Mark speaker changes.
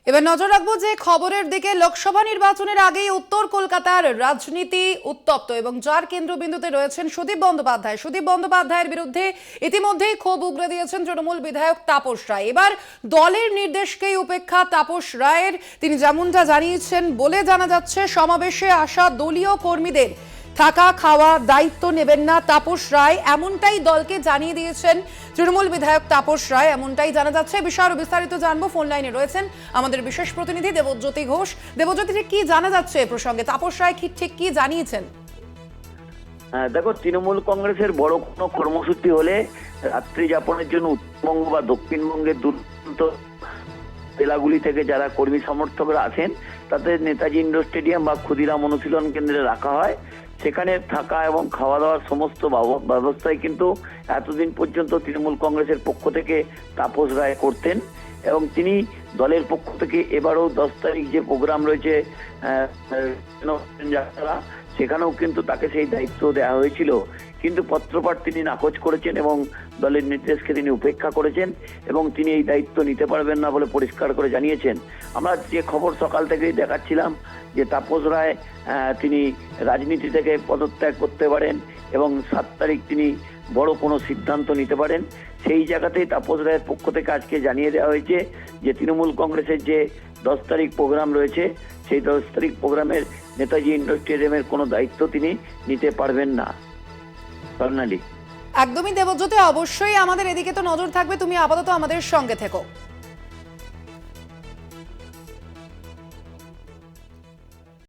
Speaker 1: এবার নজর রাখবো যে খবরের দিকে। লোকসভা নির্বাচনের আগেই উত্তর কলকাতার রাজনীতি উত্তপ্ত এবং যার কেন্দ্রবিন্দুতে রয়েছেন সুদীপ বন্দ্যোপাধ্যায়। সুদীপ বন্দ্যোপাধ্যায়ের বিরুদ্ধে ইতিমধ্যেই ক্ষোভ উগরে দিয়েছেন তৃণমূল বিধায়ক তাপস রায়। এবার দলের নির্দেশকেই উপেক্ষা তাপস রায়ের। তিনি যেমনটা জানিয়েছেন বলে জানা যাচ্ছে, সমাবেশে আসা দলীয় কর্মীদের থাকা খাওয়া দায়িত্ব নেবেন না তাপস রায়, এমনটাই দলকে জানিয়ে দিয়েছেন তৃণমূল বিধায়ক তাপস রায়, এমনটাই জানা যাচ্ছে। বিষয় আরো বিস্তারিত জানবো, ফোন লাইনে রয়েছেন আমাদের বিশেষ প্রতিনিধি দেবজ্যোতি ঘোষ। দেবজ্যোতি, কি জানা যাচ্ছে এ প্রসঙ্গে? তাপস রায় ঠিক কি জানিয়েছেন?
Speaker 2: দেখো, তৃণমূল কংগ্রেসের বড় কোনো কর্মসূচি হলে রাত্রি যাপনের জন্য উত্তরবঙ্গ বা দক্ষিণবঙ্গের দূরান্ত জেলাগুলি থেকে যারা কর্মী সমর্থকরা আসেন তাদের নেতাজি ইন্ডোর স্টেডিয়াম বা ক্ষুদিরাম অনুশীলন কেন্দ্রে রাখা হয়। সেখানে থাকা এবং খাওয়া দাওয়ার সমস্ত ব্যবস্থাই কিন্তু এতদিন পর্যন্ত তৃণমূল কংগ্রেসের পক্ষ থেকে তাপস রায় করতেন এবং তিনি দলের পক্ষ থেকে এবারও 10 তারিখ যে প্রোগ্রাম রয়েছে যাত্রা, সেখানেও কিন্তু তাকে সেই দায়িত্ব দেওয়া হয়েছিল, কিন্তু পত্রপাঠ তিনি নাকচ করেছেন এবং দলের নির্দেশকে তিনি উপেক্ষা করেছেন এবং তিনি এই দায়িত্ব নিতে পারবেন না বলে পরিষ্কার করে জানিয়েছেন। আমরা যে খবর সকাল থেকেই দেখাচ্ছিলাম যে তাপস রায় তিনি রাজনীতি থেকে পদত্যাগ করতে পারেন এবং 7 তারিখ তিনি বড় কোনো সিদ্ধান্ত নিতে পারেন। সেই জায়গাতেই তাপস রায়ের পক্ষ থেকে আজকে জানিয়ে দেওয়া হয়েছে যে তৃণমূল কংগ্রেসের যে 10 তারিখ প্রোগ্রাম রয়েছে সেই 10 তারিখ প্রোগ্রামের নেতাজি ইন্ডোর স্টেডিয়ামের কোনো দায়িত্ব তিনি নিতে পারবেন না।
Speaker 1: একদমই দেবজ্যোতি, অবশ্যই আমাদের এদিকে তো নজর থাকবে, তুমি আপাতত আমাদের সঙ্গে থেকো।